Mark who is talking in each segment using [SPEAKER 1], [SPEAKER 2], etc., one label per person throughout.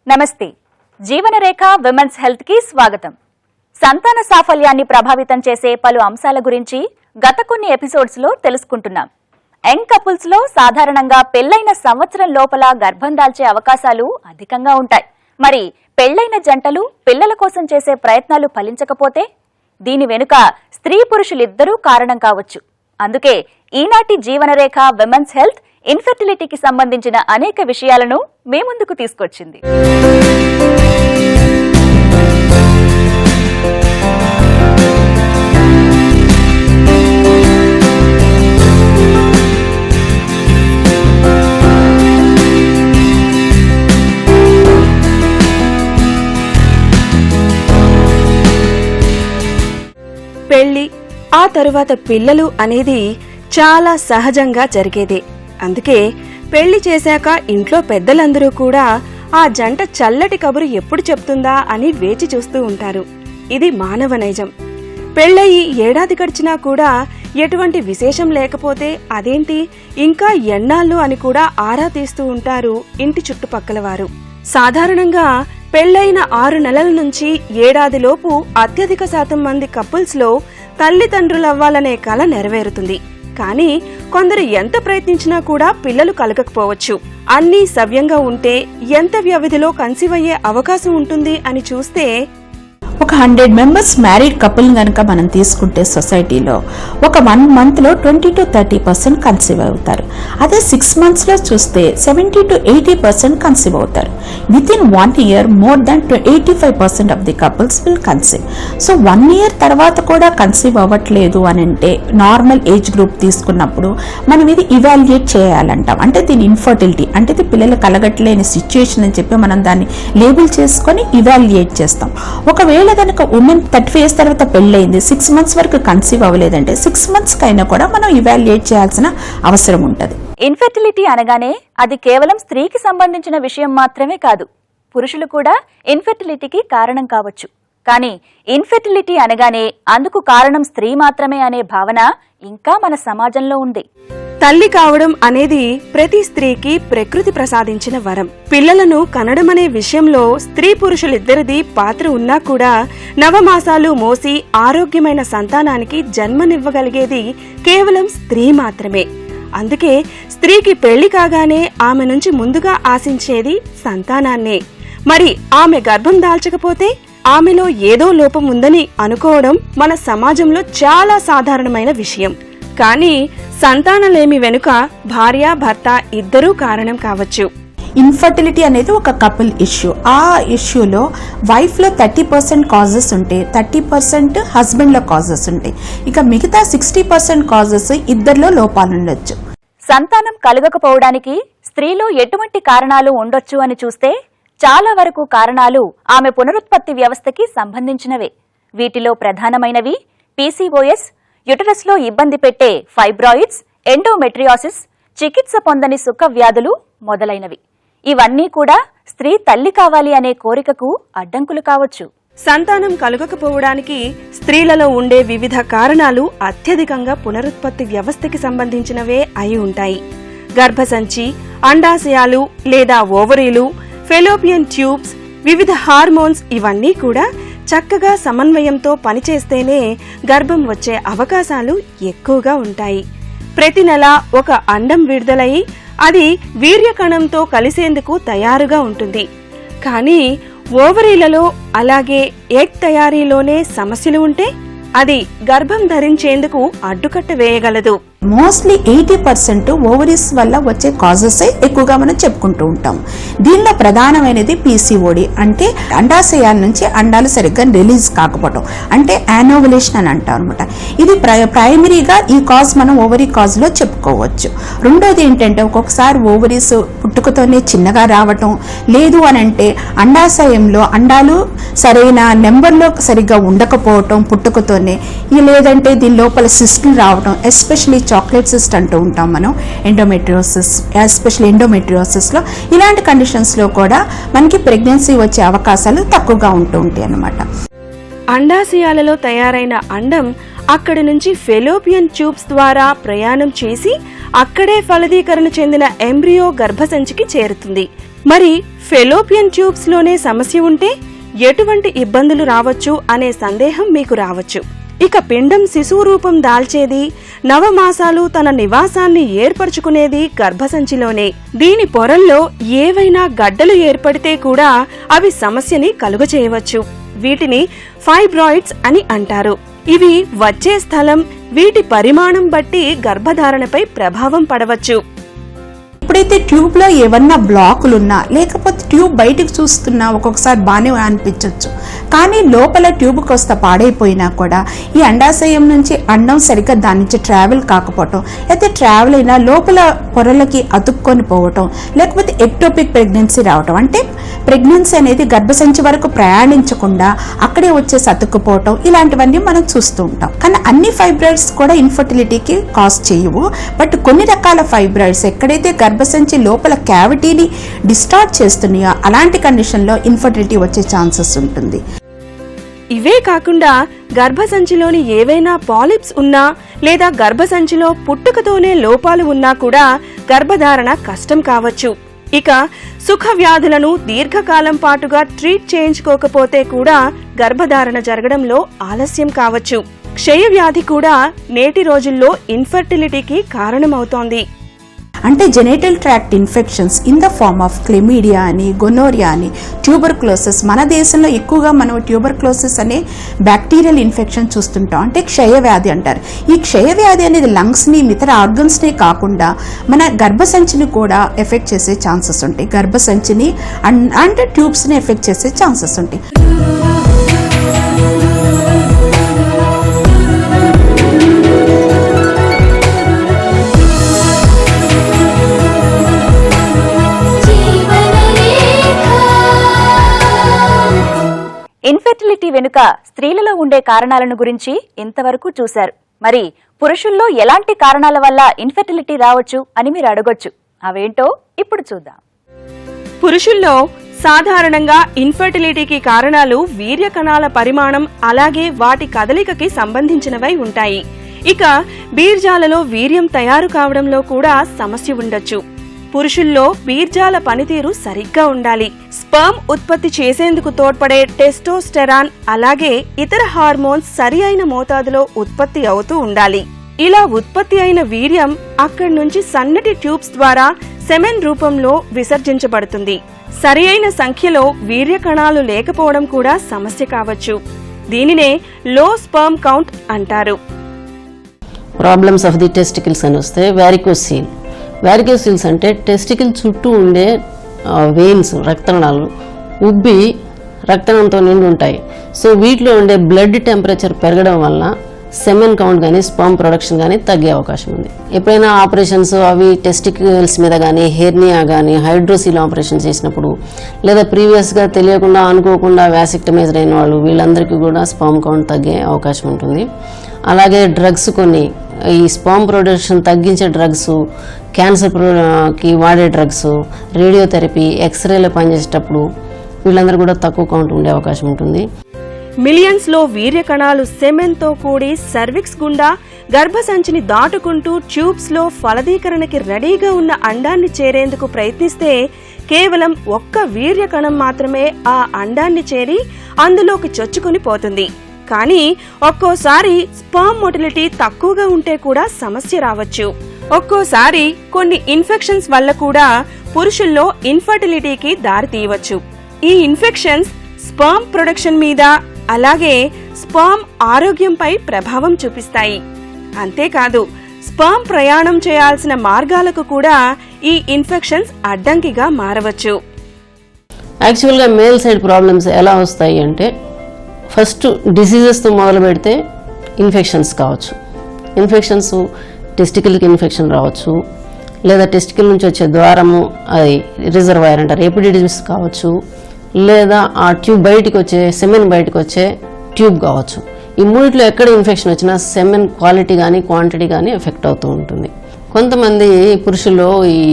[SPEAKER 1] నమస్తే. జీవనరేఖ women's health కి స్వాగతం. సంతాన సాఫల్యాన్ని ప్రభావితం చేసే పలు అంశాల గురించి గత కొన్ని ఎపిసోడ్స్ లో తెలుసుకుంటున్నాం. యంగ్ కపుల్స్ లో సాధారణంగా పెళ్లైన సంవత్సరం లోపల గర్భం దాల్చే అవకాశాలు అధికంగా ఉంటాయి. మరి పెళ్లైన జంటలు పిల్లల కోసం చేసే ప్రయత్నాలు ఫలించకపోతే దీని వెనుక స్త్రీ పురుషులిద్దరూ కారణం కావచ్చు. అందుకే ఈనాటి జీవనరేఖ విమెన్స్ హెల్త్ ఇన్ఫెర్టిలిటీకి సంబంధించిన అనేక విషయాలను మీ ముందుకు తీసుకొచ్చింది.
[SPEAKER 2] పెళ్లి ఆ తరువాత పిల్లలు అనేది చాలా సహజంగా జరిగేదే. అందుకే పెళ్లి చేశాక ఇంట్లో పెద్దలందరూ కూడా ఆ జంట చల్లటి కబురు ఎప్పుడు చెప్తుందా అని వేచి చూస్తూ ఉంటారు. ఇది మానవ నైజం. పెళ్లయి ఏడాది గడిచినా కూడా ఎటువంటి విశేషం లేకపోతే అదేంటి ఇంకా ఎన్నాళ్ళు అని కూడా ఆరా తీస్తూ ఉంటారు ఇంటి చుట్టుపక్కల వారు. సాధారణంగా పెళ్లైన 6 నెలల నుంచి ఏడాదిలోపు అత్యధిక శాతం మంది కపుల్స్ లో తల్లిదండ్రులవ్వాలనే కల నెరవేరుతుంది. కానీ కొందరు ఎంత ప్రయత్నించినా కూడా పిల్లలు కలగకపోవచ్చు. అన్నీ సవ్యంగా ఉంటే ఎంత వ్యవధిలో కన్సీవ్ అయ్యే అవకాశం ఉంటుంది అని చూస్తే
[SPEAKER 3] ఒక 100 మెంబర్స్ మ్యారీడ్ కపుల్ గనక మనం తీసుకుంటే సొసైటీలో ఒక 1 month లో 20 to 30% కన్సీవ్ అవుతారు. అదే 6 months లో చూస్తే 70 to 80% కన్సీవ్ అవుతారు. With in 1 year more than 85% of the couples will conceive. So 1 year తర్వాత కూడా కన్సీవ్ అవ్వట్లేదు అని అంటే నార్మల్ ఏజ్ గ్రూప్ తీసుకున్నప్పుడు మనం ఇది ఇవాల్యుయేట్ చేయాలంటాం. అంటే దీని ఇన్ఫర్టిలిటీ అంటే ఇది పిల్లలు కలగట్లేని సిచ్యుయేషన్ అని చెప్పి మనం దాన్ని లేబుల్ చేసుకొని ఇవాల్యుయేట్ చేస్తాం. ఒకవేళ కనుక ఉమెన్ 35 years తర్వాత పెళ్ళయింది, 6 months వరకు కన్సీవ్ అవ్వలేదంటే 6 months కైనా కూడా మనం ఇవాల్యుయేట్ చేయాల్సిన అవసరం ఉంటుంది.
[SPEAKER 1] ఇన్ఫెర్టిలిటీ అనగానే అది కేవలం స్త్రీకి సంబంధించిన విషయం మాత్రమే కాదు, పురుషులు కూడా ఇన్ఫెర్టిలిటీకి కారణం కావచ్చు. కానీ ఇన్ఫెర్టిలిటీ అనగానే అందుకు కారణం స్త్రీ మాత్రమే అనే భావన ఇంకా మన సమాజంలో ఉంది.
[SPEAKER 2] తల్లి కావడం అనేది ప్రతి స్త్రీకి ప్రకృతి ప్రసాదించిన వరం. పిల్లలను కనడమనే విషయంలో స్త్రీ పురుషులిద్దరిది పాత్ర ఉన్నా కూడా నవమాసాలు మోసి ఆరోగ్యమైన సంతానానికి జన్మనివ్వగలిగేది కేవలం స్త్రీ మాత్రమే. అందుకే స్త్రీకి పెళ్లి కాగానే ఆమె నుంచి ముందుగా ఆశించేది సంతానాన్నే. మరి ఆమె గర్భం దాల్చకపోతే ఆమెలో ఏదో లోపం ఉందని అనుకోవడం మన సమాజంలో చాలా సాధారణమైన విషయం. కానీ సంతానలేమి వెనుక భార్య భర్త ఇద్దరూ కారణం కావచ్చు.
[SPEAKER 3] ఇన్ఫర్టిలిటీ అనేది ఒక కపుల్ ఇష్యూ. ఆ ఇష్యూలో వైఫ్ లో 30% కాజెస్ ఉంటాయి, 30% హస్బెండ్ లో కాజెస్ ఉంటాయి. ఇక మిగతా 60% కాజెస్ ఇద్దరిలో లోపాలు ఉండొచ్చు.
[SPEAKER 1] సంతానం కలగకపోవడానికి స్త్రీలో ఎటువంటి కారణాలు ఉండొచ్చు అని చూస్తే చాలా వరకు కారణాలు ఆమె పునరుత్పత్తి వ్యవస్థకి సంబంధించినవే. వీటిలో ప్రధానమైనవి పీసీఓఎస్, యుటరస్ లో ఇబ్బంది పెట్టే ఫైబ్రాయిడ్స్, ఎండోమెట్రియాసిస్, చికిత్స పొందని సుఖ వ్యాధులు మొదలైనవి. ఇవన్నీ కూడా స్త్రీ తల్లి కావాలి అనే కోరికకు అడ్డంకులు కావచ్చు.
[SPEAKER 2] సంతానం కలుగకపోవడానికి స్త్రీలలో ఉండే వివిధ కారణాలు అత్యధికంగా పునరుత్పత్తి వ్యవస్థకి సంబంధించినవే అయి ఉంటాయి. గర్భసంచి, అండాశయాలు లేదా ఓవరీలు, ఫెలోపియన్ ట్యూబ్స్, వివిధ హార్మోన్స్ ఇవన్నీ కూడా చక్కగా సమన్వయంతో పనిచేస్తేనే గర్భం వచ్చే అవకాశాలు ఎక్కువగా ఉంటాయి. ప్రతి నెల ఒక అండం విడుదలై అది వీర్యకణంతో కలిసేందుకు తయారుగా ఉంటుంది. కానీ ఓవరీలలో అలాగే ఎగ్ తయారీలోనే సమస్యలు ఉంటే అది గర్భం ధరించేందుకు అడ్డుకట్ట వేయగలదు.
[SPEAKER 3] మోస్ట్లీ 80% ఓవరీస్ వల్ల వచ్చే కాజెస్ ఎక్కువగా మనం చెప్పుకుంటూ ఉంటాం. దీనిలో ప్రధానమైనది పీసీఓడి, అంటే అండాశయాల నుంచి అండాలు సరిగ్గా రిలీజ్ కాకపోవడం, అంటే యానోవులేషన్ అని అంటాం అనమాట. ఇది ప్రైమరీగా ఈ కాజ్ మనం ఓవరీ కాజ్ లో చెప్పుకోవచ్చు. రెండోది ఏంటంటే ఒక్కొక్కసారి ఓవరీస్ పుట్టుకతోనే చిన్నగా రావటం, లేదు అని అంటే అండాశయంలో అండాలు సరైన నెంబర్లో సరిగ్గా ఉండకపోవటం పుట్టుకతోనే, లేదంటే దీని లోపల సిస్టులు రావటం, ఎస్పెషలీ చాక్లెట్ సిస్ట్ అంటూ ఉంటాం మనం, ఎండోమెట్రియోసిస్, ఎస్పెషల్లీ ఎండోమెట్రియోసిస్లో ఇలాంటి కండిషన్స్లో కూడా మనకి ప్రెగ్నెన్సీ వచ్చే అవకాశాలు తక్కువగా ఉంటూ ఉంటాయి అన్నమాట.
[SPEAKER 2] అండాశయాలలో తయారైన అండం అక్కడి నుంచి ఫెలోపియన్ ట్యూబ్స్ ద్వారా ప్రయాణం చేసి అక్కడే ఫలదీకరణ చెందిన ఎంబ్రియో గర్భసంచికి చేరుతుంది. మరి ఫెలోపియన్ ట్యూబ్స్ లోనే సమస్య ఉంటే ఎటువంటి ఇబ్బందులు రావచ్చు అనే సందేహం మీకు రావచ్చు. ఇక పిండం శిశువు రూపం దాల్చేది, నవమాసాలు తన నివాసాన్ని ఏర్పరచుకునేది గర్భసంచిలోనే. దీని పొరల్లో ఏవైనా గడ్డలు ఏర్పడితే కూడా అవి సమస్యని కలుగచేయవచ్చు. వీటిని ఫైబ్రాయిడ్స్ అని అంటారు. ఇవి వచ్చే స్థలం, వీటి పరిమాణం బట్టి గర్భధారణపై ప్రభావం పడవచ్చు.
[SPEAKER 3] ఎప్పుడైతే ట్యూబ్ లో ఏమన్నా బ్లాకులున్నా లేకపోతే ట్యూబ్ బయటకు చూస్తున్నా ఒక్కొక్కసారి బాగానే అనిపించవచ్చు, కానీ లోపల ట్యూబ్ కాస్త పాడైపోయినా కూడా ఈ అండాశయం నుంచి అండం సరిగ్గా దాని నుంచి ట్రావెల్ కాకపోవటం, లేకపోతే ట్రావెల్ అయినా లోపల పొరలకి అతుక్కొని పోవటం, లేకపోతే ఎక్టోపిక్ ప్రెగ్నెన్సీ రావటం, అంటే ప్రెగ్నెన్సీ అనేది గర్భసంచి వరకు ప్రయాణించకుండా అక్కడే వచ్చేసి అతుక్కుపోవటం, ఇలాంటివన్నీ మనం చూస్తూ ఉంటాం. కానీ అన్ని ఫైబ్రాయిడ్స్ కూడా ఇన్ఫర్టిలిటీకి కాజ్ చేయవు. బట్ కొన్ని రకాల ఫైబ్రాయిడ్స్ ఎక్కడైతే గర్భసంచి లోపల క్యావిటీని డిస్టార్ట్ చేస్తున్నాయో అలాంటి కండిషన్లో ఇన్ఫర్టిలిటీ వచ్చే ఛాన్సెస్ ఉంటుంది.
[SPEAKER 2] ఇవే కాకుండా గర్భసంచిలోని ఏవైనా పాలిప్స్ ఉన్నా లేదా గర్భసంచిలో పుట్టుకతోనే లోపాలు ఉన్నా కూడా గర్భధారణ కష్టం కావచ్చు. ఇక సుఖ వ్యాధులను దీర్ఘకాలం పాటుగా ట్రీట్ చేయించుకోకపోతే కూడా గర్భధారణ జరగడంలో ఆలస్యం కావచ్చు. క్షయ వ్యాధి కూడా నేటి రోజుల్లో ఇన్ఫర్టిలిటీకి కారణమవుతోంది.
[SPEAKER 3] అంటే genital tract infections in the form of chlamydia అని, గొనోరియా అని, ట్యూబర్క్లోసిస్. మన దేశంలో ఎక్కువగా మనం ట్యూబర్క్లోసిస్ అనే బ్యాక్టీరియల్ ఇన్ఫెక్షన్ చూస్తుంటాం, అంటే క్షయవ్యాధి అంటారు. ఈ క్షయవ్యాధి అనేది లంగ్స్ని, ఇతర ఆర్గన్స్ని కాకుండా మన గర్భసంచిని కూడా ఎఫెక్ట్ చేసే ఛాన్సెస్ ఉంటాయి. గర్భసంచిని అండ్ ట్యూబ్స్ని ఎఫెక్ట్ చేసే ఛాన్సెస్ ఉంటాయి.
[SPEAKER 1] ఇన్ఫెర్టిలిటీ వెనుక స్త్రీలలో ఉండే కారణాలను గురించి ఇంతవరకు చూశారు. మరి పురుషుల్లో ఎలాంటి కారణాల వల్ల ఇన్ఫెర్టిలిటీ రావచ్చు అని మీరు అడగొచ్చు. అవేంటో ఇప్పుడు చూద్దాం.
[SPEAKER 2] పురుషుల్లో సాధారణంగా ఇన్ఫర్టిలిటీకి కారణాలు వీర్య కణాల పరిమాణం అలాగే వాటి కదలికకి సంబంధించినవై ఉంటాయి. ఇక బీర్జాలలో వీర్యం తయారు కావడంలో కూడా సమస్య ఉండొచ్చు. పురుషుల్లో బీర్జాల పనితీరు సరిగ్గా ఉండాలి. స్పర్మ్ ఉత్పత్తి చేసేందుకు తోడ్పడే టెస్టోస్టెరాన్ అలాగే ఇతర హార్మోన్స్ సరి అయిన మోతాదులో ఉత్పత్తి అవుతూ ఉండాలి. ఇలా ఉత్పత్తి అయిన వీర్యం అక్కడి నుంచి సన్నటి ట్యూబ్స్ ద్వారా సెమెన్ రూపంలో విసర్జించబడుతుంది. సరి అయిన సంఖ్యలో వీర్య కణాలు లేకపోవడం కూడా సమస్య కావచ్చు. దీనినే లో స్పర్మ్ కౌంట్ అంటారు.
[SPEAKER 4] ప్రాబ్లమ్స్ ఆఫ్ ది టెస్టికల్స్ అని వస్తే వ్యారికోసీల్. వ్యారికోసీల్స్ అంటే టెస్టికల్ చుట్టూ ఉండే వెయిన్స్, రక్తనాళాలు ఉబ్బి రక్తనంతో నిండి ఉంటాయి. సో వీటిలో ఉండే బ్లడ్ టెంపరేచర్ పెరగడం వలన సెమెన్ కౌంట్ కానీ స్పర్మ్ ప్రొడక్షన్ కానీ తగ్గే అవకాశం ఉంది. ఎప్పుడైనా ఆపరేషన్స్ అవి టెస్టికల్స్ మీద కానీ, హెర్నియా కానీ, హైడ్రోసీల్ ఆపరేషన్ చేసినప్పుడు, లేదా ప్రీవియస్గా తెలియకుండా అనుకోకుండా వ్యాసిక్టమైజ్ అయిన వాళ్ళు, వీళ్ళందరికీ కూడా స్పర్మ్ కౌంట్ తగ్గే అవకాశం ఉంటుంది. అలాగే డ్రగ్స్, కొన్ని ఈ స్పర్మ్ ప్రొడక్షన్ తగ్గించే డ్రగ్స్, క్యాన్సర్కి వాడే డ్రగ్స్, రేడియోథెరపీ, ఎక్స్రేలో పనిచేసేటప్పుడు వీళ్ళందరూ కూడా తక్కువ కౌంట్ ఉండే అవకాశం ఉంటుంది.
[SPEAKER 2] మిలియన్స్ లో వీర్య కణాలు సెమెన్ తో కూడి సర్విక్స్ గుండా గర్భసంచిని దాటుకుంటూ ట్యూబ్స్ లో ఫలదీకరణకి రెడీగా ఉన్న అండాన్ని చేరేందుకు ప్రయత్నిస్తే కేవలం ఒక్క వీర్య కణం మాత్రమే ఆ అండాన్ని చేరి అందులోకి చొచ్చుకుని పోతుంది. కానీ ఒక్కోసారి స్పర్మ్ మోటిలిటీ తక్కువగా ఉంటే కూడా సమస్య రావచ్చు. ఒక్కోసారి కొన్ని ఇన్ఫెక్షన్స్ వల్ల కూడా పురుషుల్లో ఇన్ఫర్టిలిటీకి దారితీయవచ్చు. ఈ ఇన్ఫెక్షన్స్ స్పర్మ్ ప్రొడక్షన్ మీద అలాగే స్పర్మ్ ఆరోగ్యంపై ప్రభావం చూపిస్తాయి. అంతేకాదు స్పర్మ్ ప్రయాణం చేయాల్సిన మార్గాలకు కూడా ఈ ఇన్ఫెక్షన్స్ అడ్డంకిగా మారవచ్చు.
[SPEAKER 4] యాక్చువల్గా మేల్ సైడ్ ప్రాబ్లమ్స్ ఎలా వస్తాయి అంటే, ఫస్ట్ డిసీజెస్తో మొదలు పెడితే ఇన్ఫెక్షన్స్ కావచ్చు. ఇన్ఫెక్షన్స్ టెస్టికల్కి ఇన్ఫెక్షన్ రావచ్చు, లేదా టెస్టికల్ నుంచి వచ్చే ద్వారము, అది రిజర్వాయర్ అంటారు, ఎపిడిడిమిస్ కావచ్చు, లేదా ఆ ట్యూబ్ బయటికి వచ్చే సెమెన్ బయటకు వచ్చే ట్యూబ్ కావచ్చు. ఈ మూడిట్లో ఎక్కడ ఇన్ఫెక్షన్ వచ్చినా సెమెన్ క్వాలిటీ కానీ క్వాంటిటీ కానీ ఎఫెక్ట్ అవుతూ ఉంటుంది. కొంతమంది పురుషుల్లో ఈ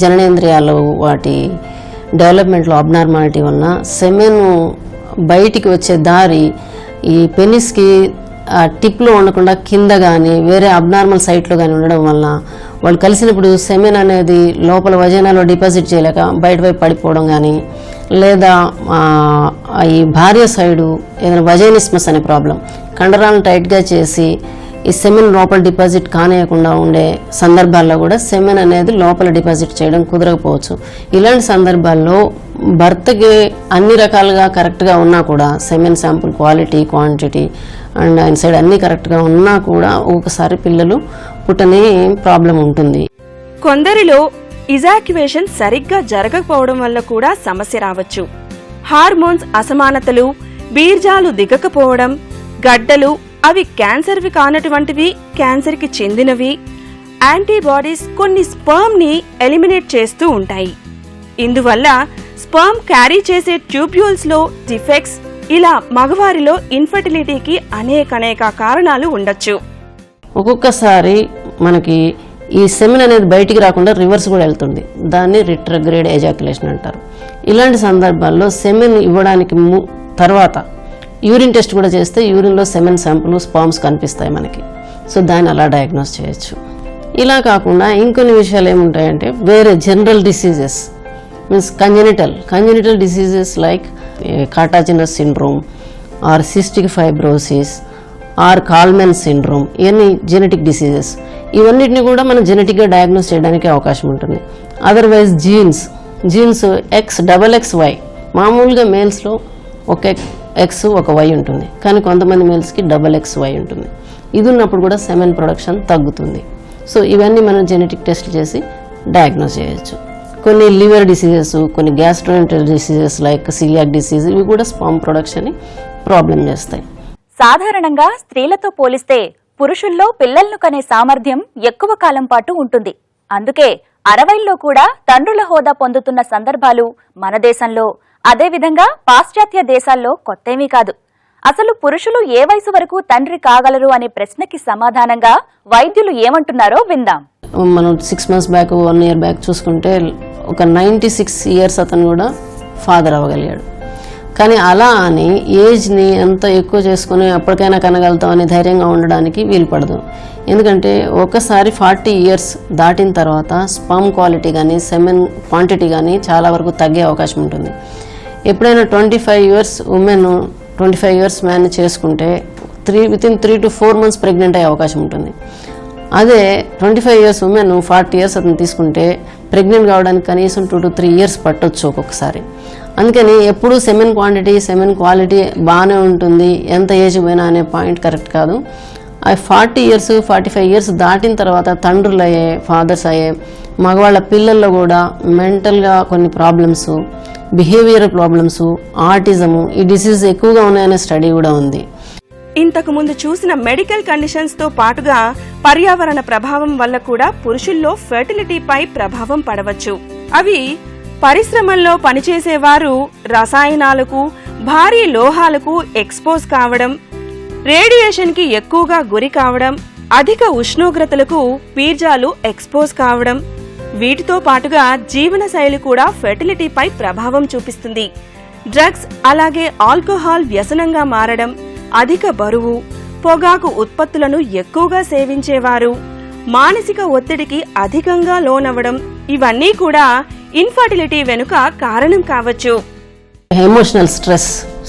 [SPEAKER 4] జననేంద్రియాలు వాటి డెవలప్మెంట్లో అబ్నార్మాలిటీ వలన సెమెన్ బయటికి వచ్చే దారి ఈ పెనిస్కి టిప్లో ఉండకుండా కింద కానీ వేరే అబ్నార్మల్ సైట్లో కానీ ఉండడం వల్ల వాళ్ళు కలిసినప్పుడు సెమెన్ అనేది లోపల వజైనాలో డిపాజిట్ చేయలేక బయట వైపు పడిపోవడం కానీ, లేదా ఈ భార్య సైడు ఏదైనా వజైనిస్మస్ అనే ప్రాబ్లం కండరాలను టైట్గా చేసి ఈ సెమెన్ లోపల డిపాజిట్ కానియకుండా ఉండే సందర్భాల్లో కూడా సెమెన్ అనేది లోపల డిపాజిట్ చేయడం కుదరకపోవచ్చు. ఇలాంటి సందర్భాల్లో భర్తకి అన్ని రకాలుగా కరెక్ట్గా ఉన్నా కూడా semen sample quality, quantity and ఆయన సైడ్ అన్ని కరెక్ట్గా ఉన్నా కూడా ఒకసారి పిల్లలు పుట్టని ప్రాబ్లం ఉంటుంది.
[SPEAKER 2] కొందరిలో ఇజాక్యువేషన్ సరిగ్గా జరగకపోవడం వల్ల కూడా సమస్య రావచ్చు. హార్మోన్స్ అసమానతలు, బీర్జాలు దిగకపోవడం, గడ్డలు అవి క్యాన్సర్వి కానటువంటివి క్యాన్సర్కి చెందినవి, యాంటీబాడీస్ కొన్ని స్పర్మ్ ని ఎలిమినేట్ చేస్తూ ఉంటాయి. ఇందువల్ల స్పర్మ్ క్యారీ చేసే ట్యూబ్యూల్స్ లో డిఫెక్ట్స్, ఇలా మగవారిలో ఇన్ఫర్టిలిటీకి అనేక కారణాలు ఉండొచ్చు.
[SPEAKER 4] ఒక్కొక్కసారి మనకి ఈ సెమెన్ అనేది బయటికి రాకుండా రివర్స్ కూడా వెళ్తుంది. దాన్ని రిట్రోగ్రేడ్ ఎజాక్యులేషన్ అంటారు. ఇలాంటి సందర్భాల్లో సెమెన్ ఇవ్వడానికి తర్వాత యూరిన్ టెస్ట్ కూడా చేస్తే యూరిన్లో సెమెన్ శాంపుల్, స్పామ్స్ కనిపిస్తాయి మనకి. సో దాన్ని అలా డయాగ్నోస్ చేయొచ్చు. ఇలా కాకుండా ఇంకొన్ని విషయాలు ఏముంటాయంటే వేరే general diseases means congenital diseases like Kartagener's syndrome or cystic fibrosis or Kallmann syndrome, ఇవన్నీ జెనెటిక్ డిసీజెస్. ఇవన్నిటిని కూడా మనం జెనెటిక్గా డయాగ్నోస్ చేయడానికి అవకాశం ఉంటుంది. అదర్వైజ్ జీన్స్ XXY, మామూలుగా మేల్స్లో ఒక X ఒక Y ఉంటుంది, కానీ కొంతమంది మేల్స్కి XXY ఉంటుంది. ఇది ఉన్నప్పుడు కూడా సెమెన్ ప్రొడక్షన్ తగ్గుతుంది. సో ఇవన్నీ మనం జెనెటిక్ టెస్ట్ చేసి డయాగ్నోస్ చేయొచ్చు. కొన్ని లివర్ డిసీజెస్, కొన్ని గ్యాస్ట్రోఇంటెస్టైనల్ డిసీజెస్ లైక్ సిలియాక్ డిసీజ్, ఇవి కూడా స్పర్మ్ ప్రొడక్షన్ని ప్రాబ్లం చేస్తాయి.
[SPEAKER 1] సాధారణంగా స్త్రీలతో పోలిస్తే పురుషుల్లో పిల్లలను కనే సామర్థ్యం ఎక్కువ కాలం పాటు ఉంటుంది. అందుకే 60ల్లో కూడా తండ్రుల హోదా పొందుతున్న సందర్భాలు మన దేశంలో, అదేవిధంగా పాశ్చాత్య దేశాల్లో కొత్తేమీ కాదు. అసలు పురుషులు ఏ వయసు వరకు తండ్రి కాగలరు అనే ప్రశ్నకి సమాధానంగా వైద్యులు ఏమంటున్నారో విందాం.
[SPEAKER 4] మనం 6 months బ్యాక్, 1 year బ్యాక్ చూసుకుంటే ఒక 96 years అతను కూడా ఫాదర్ అవ్వగలిగాడు. కానీ అలా అని ఏజ్ని ఎంత ఎక్కువ చేసుకుని ఎప్పటికైనా కనగలుగుతాం అని ధైర్యంగా ఉండడానికి వీలు పడదు. ఎందుకంటే ఒకసారి 40 years దాటిన తర్వాత స్పర్మ్ క్వాలిటీ కానీ సెమెన్ క్వాంటిటీ కానీ చాలా వరకు తగ్గే అవకాశం ఉంటుంది. ఎప్పుడైనా 25 years ఉమెన్ 25 years మ్యాన్ చేసుకుంటే within 3 to 4 months ప్రెగ్నెంట్ అయ్యే అవకాశం ఉంటుంది. అదే 25 years ఉమెన్ 40 years అతను తీసుకుంటే ప్రెగ్నెంట్ కావడానికి కనీసం 2 to 3 years పట్టొచ్చు ఒక్కొక్కసారి. అందుకని ఎప్పుడు సెమెన్ క్వాంటిటీ, సెమెన్ క్వాలిటీ బాగానే ఉంటుంది, ఎంత ఏజ్ పోయినా అనే పాయింట్ కరెక్ట్ కాదు. 40 years 45 years దాటిన తర్వాత తండ్రులు అయ్యే, ఫాదర్స్ అయ్యే మగవాళ్ళ పిల్లల్లో కూడా మెంటల్గా కొన్ని ప్రాబ్లమ్స్, బిహేవియర్ ప్రాబ్లమ్స్, ఆటిజము, ఈ డిసీజ్ ఎక్కువగా ఉన్నాయనే స్టడీ కూడా ఉంది.
[SPEAKER 2] ఇంతకు ముందు చూసిన మెడికల్ కండిషన్స్ తో పాటుగా పర్యావరణ ప్రభావం వల్ల కూడా పురుషుల్లో ఫెర్టిలిటీపై ప్రభావం పడవచ్చు. అవి పరిశ్రమల్లో పనిచేసేవారు రసాయనాలకు, భారీ లోహాలకు ఎక్స్పోజ్ కావడం, రేడియేషన్ కి ఎక్కువగా గురి కావడం, అధిక ఉష్ణోగ్రతలకు బీర్జాలు ఎక్స్పోజ్ కావడం, వీటితో పాటుగా జీవనశైలి కూడా ఫెర్టిలిటీపై ప్రభావం చూపిస్తుంది. డ్రగ్స్ అలాగే ఆల్కహాల్ వ్యసనంగా మారడం, అధిక బరువు, పొగాకు ఉత్పత్తులను ఎక్కువగా సేవించేవారు, మానసిక ఒత్తిడికి అధికంగా లోనవ్వడం, ఇవన్నీ కూడా ఇన్ఫర్టిలిటీ వెనుక కారణం కావచ్చు.
[SPEAKER 4] Emotional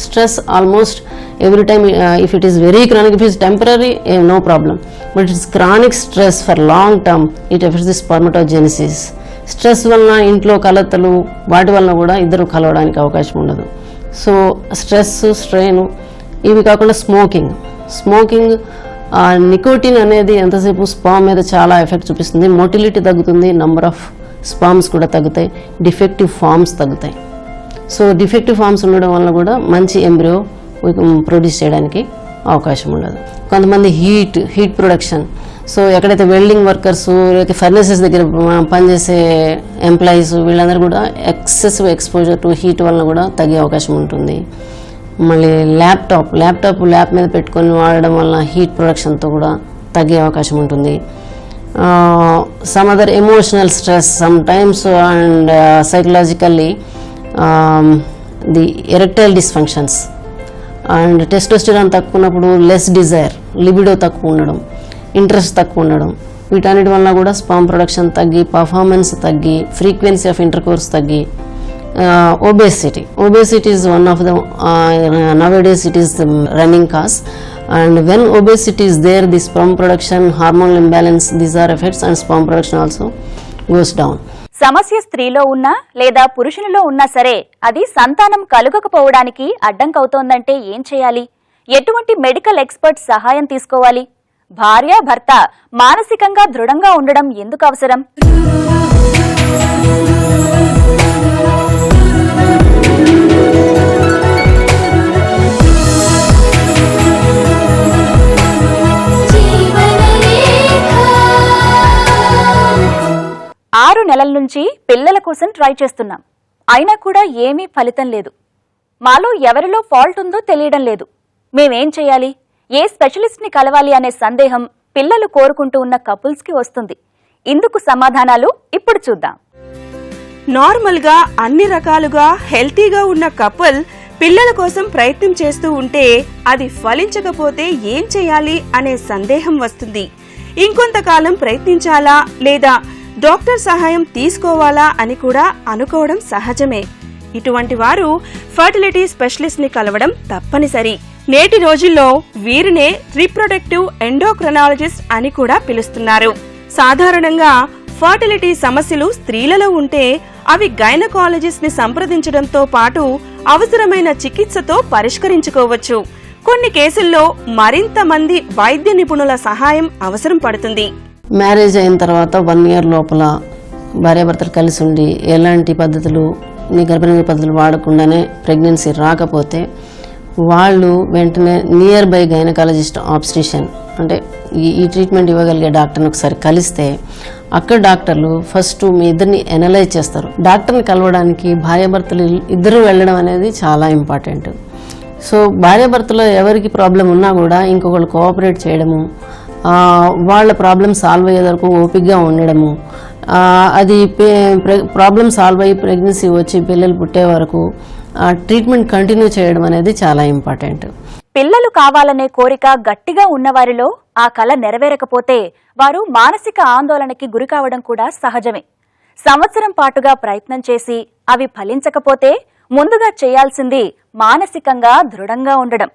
[SPEAKER 4] stress almost every time, if it is very chronic, if it is temporary no problem, but it's chronic stress for long term it effects the spermatogenesis. Stress వలన ఇంట్లో కలతలు, వాటి వలన కూడా ఇద్దరు కలవడానికి అవకాశం ఉండదు. సో స్ట్రెస్, స్ట్రెయిన్, ఇవి కాకుండా స్మోకింగ్ నికోటిన్ అనేది ఎంతసేపు స్పామ్ మీద చాలా ఎఫెక్ట్ చూపిస్తుంది. మోటిలిటీ తగ్గుతుంది, నంబర్ ఆఫ్ స్పామ్స్ కూడా తగ్గుతాయి, డిఫెక్టివ్ ఫామ్స్ తగ్గుతాయి. సో డిఫెక్టివ్ ఫామ్స్ ఉండడం వల్ల కూడా మంచి ఎంబ్రియో ప్రొడ్యూస్ చేయడానికి అవకాశం ఉండదు. కొంతమంది హీట్ ప్రొడక్షన్, సో ఎక్కడైతే వెల్డింగ్ వర్కర్స్, లేకపోతే ఫర్నేసెస్ దగ్గర పనిచేసే ఎంప్లాయీస్, వీళ్ళందరూ కూడా ఎక్సెసివ్ ఎక్స్పోజర్ టు హీట్ వలన కూడా తగ్గే అవకాశం ఉంటుంది. మళ్ళీ ల్యాప్ మీద పెట్టుకొని వాడడం వలన హీట్ ప్రొడక్షన్తో కూడా తగ్గే అవకాశం ఉంటుంది. Some other emotional stress some times and psychologically the erectile dysfunctions, and testosterone తక్కువ ఉన్నప్పుడు లెస్ డిజైర్, లిబిడో తక్కువ ఉండడం, ఇంట్రెస్ట్ తక్కువ ఉండడం, వీటన్నిటి వలన కూడా స్పర్మ్ ప్రొడక్షన్ తగ్గి, పర్ఫార్మెన్స్ తగ్గి, ఫ్రీక్వెన్సీ ఆఫ్ ఇంటర్కోర్స్ తగ్గి, obesity is one of the nowadays it is the running cause, and when obesity is there, the sperm production, hormonal imbalance, these are effects, and sperm production also goes down.
[SPEAKER 1] సమస్య స్త్రీలో ఉన్నా లేదా పురుషునిలో ఉన్నా సరే అది సంతానం కలుగకపోవడానికి అడ్డంకవుతోందంటే ఏం చేయాలి? ఎటువంటి మెడికల్ ఎక్స్పర్ట్ సహాయం తీసుకోవాలి? భార్య భర్త మానసికంగా దృఢంగా ఉండడం ఎందుకు అవసరం? నెలల నుంచి పిల్లల కోసం ట్రై చేస్తున్నాం. అయినా కూడా ఏమీ ఫలితం లేదు. మాలో ఎవరిలో ఫాల్ట్ ఉందో తెలియడం లేదు. మేమేం చేయాలి? ఏ స్పెషలిస్ట్ ని కలవాలి అనే సందేహం పిల్లలు కోరుకుంటూ ఉన్న కపుల్స్ కి వస్తుంది. ఇందుకు సమాధానాలు ఇప్పుడు చూద్దాం.
[SPEAKER 2] నార్మల్ గా అన్ని రకాలుగా హెల్తీగా ఉన్న కపుల్ పిల్లల కోసం ప్రయత్నం చేస్తూ ఉంటే అది ఫలించకపోతే ఏం చేయాలి అనే సందేహం వస్తుంది. ఇంకొంతకాలం ప్రయత్నించాలా లేదా డాక్టర్ సహాయం తీసుకోవాలా అని కూడా అనుకోవడం సహజమే. ఇటువంటి వారు ఫర్టిలిటీ స్పెషలిస్ట్ ని కలవడం తప్పనిసరి. నేటి రోజుల్లో వీరినే రీప్రొడక్టివ్ ఎండోక్రైనాలజిస్ట్ అని కూడా పిలుస్తున్నారు. సాధారణంగా ఫర్టిలిటీ సమస్యలు స్త్రీలలో ఉంటే అవి గైనకాలజిస్ట్ ని సంప్రదించడంతో పాటు అవసరమైన చికిత్సతో పరిష్కరించుకోవచ్చు. కొన్ని కేసుల్లో మరింత మంది వైద్య నిపుణుల సహాయం అవసరం పడుతుంది.
[SPEAKER 4] మ్యారేజ్ అయిన తర్వాత 1 year లోపల భార్యాభర్తలు కలిసి ఉండి ఎలాంటి పద్ధతులు, గర్భనిరోధక పద్ధతులు వాడకుండానే ప్రెగ్నెన్సీ రాకపోతే వాళ్ళు వెంటనే నియర్ బై గైనకాలజిస్ట్ ఆబ్స్ట్రిషన్ అంటే ఈ ట్రీట్మెంట్ ఇవ్వగలిగే డాక్టర్ని ఒకసారి కలిస్తే అక్కడ డాక్టర్లు ఫస్ట్ మీ ఇద్దరిని ఎనలైజ్ చేస్తారు. డాక్టర్ని కలవడానికి భార్యాభర్తలు ఇద్దరు వెళ్ళడం అనేది చాలా ఇంపార్టెంట్. సో భార్యాభర్తలో ఎవరికి ప్రాబ్లం ఉన్నా కూడా ఇంకొకళ్ళు కోఆపరేట్ చేయడము, వాళ్ళ ప్రాబ్లం సాల్వ్ అయ్యే వరకు ఓపికగా ఉండడము, అది ప్రాబ్లం సాల్వ్ అయ్యి ప్రెగ్నెన్సీ వచ్చి పిల్లలు పుట్టే వరకు ట్రీట్మెంట్ కంటిన్యూ చేయడం అనేది చాలా ఇంపార్టెంట్.
[SPEAKER 1] పిల్లలు కావాలనే కోరిక గట్టిగా ఉన్నవారిలో ఆ కల నెరవేరకపోతే వారు మానసిక ఆందోళనకి గురి కావడం కూడా సహజమే. సంవత్సరం పాటుగా ప్రయత్నం చేసి అవి ఫలించకపోతే ముందుగా చేయాల్సింది మానసికంగా దృఢంగా ఉండడం,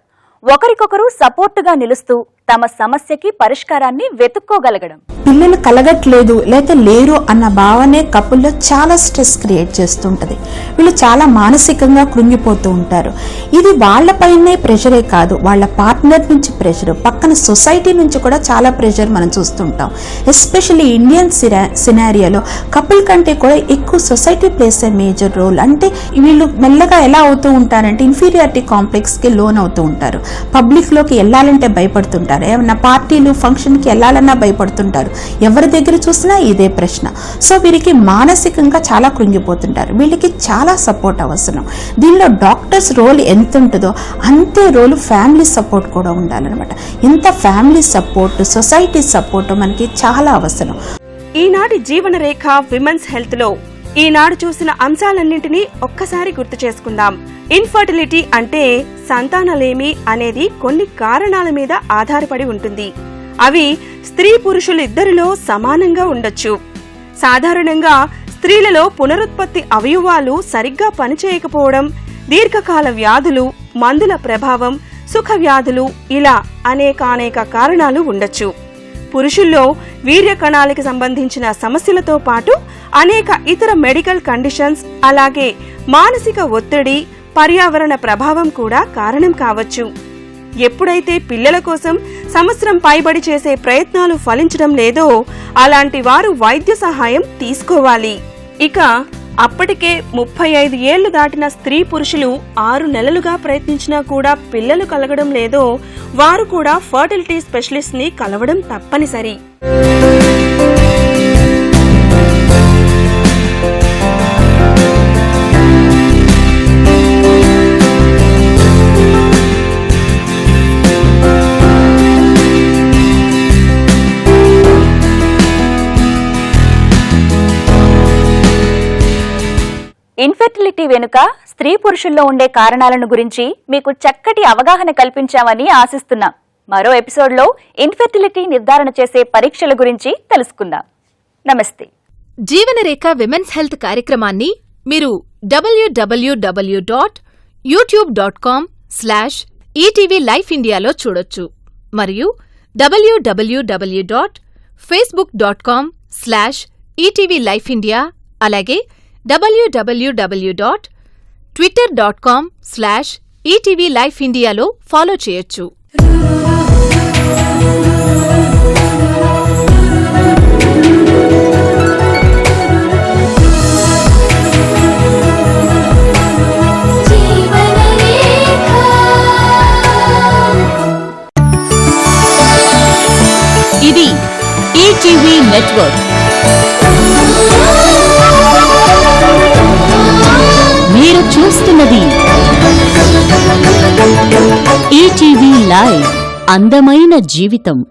[SPEAKER 1] ఒకరికొకరు సపోర్టుగా నిలుస్తూ తమ సమస్యకి పరిష్కారాన్ని వెతుక్కోగలగడం.
[SPEAKER 3] పిల్లలు కలగట్లేదు లేక లేరు అన్న భావనే కపుల్లో చాలా స్ట్రెస్ క్రియేట్ చేస్తుంటది. వీళ్ళు చాలా మానసికంగా కృంగిపోతూ ఉంటారు. ఇది వాళ్ళపైనే ప్రెషరే కాదు, వాళ్ళ పార్ట్నర్ నుంచి ప్రెషర్, పక్కన సొసైటీ నుంచి కూడా చాలా ప్రెషర్ మనం చూస్తుంటాం. ఎస్పెషల్లీ ఇండియన్ సినారియోలో కపుల్ కంటే కూడా ఎక్కువ society place a major role. అంటే వీళ్ళు మెల్లగా ఎలా అవుతూ ఉంటారంటే ఇన్ఫీరియారిటీ కాంప్లెక్స్ కి లోన్ అవుతూ ఉంటారు. పబ్లిక్ లోకి వెళ్ళాలంటే భయపడుతుంటారు, ఏమన్నా పార్టీలు ఫంక్షన్ కి వెళ్ళాలన్నా భయపడుతుంటారు, ఎవరి దగ్గర చూసినా ఇదే ప్రశ్న. సో వీరికి మానసికంగా చాలా కృంగిపోతుంటారు. వీళ్ళకి చాలా సపోర్ట్ అవసరం. దీనిలో డాక్టర్స్ రోల్ ఎంత ఉంటుందో అంతే రోల్ ఫ్యామిలీ సపోర్ట్ కూడా ఉండాలన్నమాట. ఇంత ఫ్యామిలీ సపోర్ట్, సొసైటీ సపోర్ట్ మనకి చాలా అవసరం.
[SPEAKER 2] ఈనాటి జీవన రేఖ విమెన్స్ హెల్త్ లో ఈనాడు చూసిన అంశాలన్నింటినీ ఒక్కసారి గుర్తు చేసుకుందాం. ఇన్ఫర్టిలిటీ అంటే సంతానలేమి అనేది కొన్ని కారణాల మీద ఆధారపడి ఉంటుంది. అవి స్త్రీ పురుషులు ఇద్దరిలో సమానంగా ఉండొచ్చు. సాధారణంగా స్త్రీలలో పునరుత్పత్తి అవయవాలు సరిగ్గా పనిచేయకపోవడం, దీర్ఘకాల వ్యాధులు, మందుల ప్రభావం, సుఖ వ్యాధులు ఇలా అనేక కారణాలు ఉండొచ్చు. పురుషుల్లో వీర్య కణాలకి సంబంధించిన సమస్యలతో పాటు అనేక ఇతర మెడికల్ కండిషన్స్, అలాగే మానసిక ఒత్తిడి, పర్యావరణ ప్రభావం కూడా కారణం కావచ్చు. ఎప్పుడైతే పిల్లల కోసం సంవత్సరం పైబడి చేసే ప్రయత్నాలు ఫలించడం లేదో అలాంటి వారు వైద్య సహాయం తీసుకోవాలి. ఇక అప్పటికే 35 ఏళ్లు దాటిన స్త్రీ పురుషులు 6 నెలలుగా ప్రయత్నించినా కూడా పిల్లలు కలగడం లేదో వారు కూడా ఫర్టిలిటీ స్పెషలిస్ట్ ని కలవడం తప్పనిసరి.
[SPEAKER 1] ఇన్ఫెర్టిలిటీ వెనుక స్త్రీ పురుషుల్లో ఉండే కారణాలను గురించి మీకు చక్కటి అవగాహన కల్పించామని ఆశిస్తున్నాం. మరో ఎపిసోడ్లో ఇన్ఫెర్టిలిటీ నిర్ధారణ చేసే పరీక్షల గురించి తెలుసుకుందాం. నమస్తే.
[SPEAKER 5] జీవనరేఖ విమెన్స్ హెల్త్ కార్యక్రమాన్ని మీరు www.youtube.com/ETV Life Indiaలో చూడొచ్చు మరియు www.facebook.com/ETV Life India అలాగే www.twitter.com/ETV Life Indiaలో ఫాలో చేయొచ్చు.
[SPEAKER 6] ఇది ఈటీవీ నెట్వర్క్. మీరు చూస్తున్నది ఈటీవీ లైవ్. అందమైన జీవితం.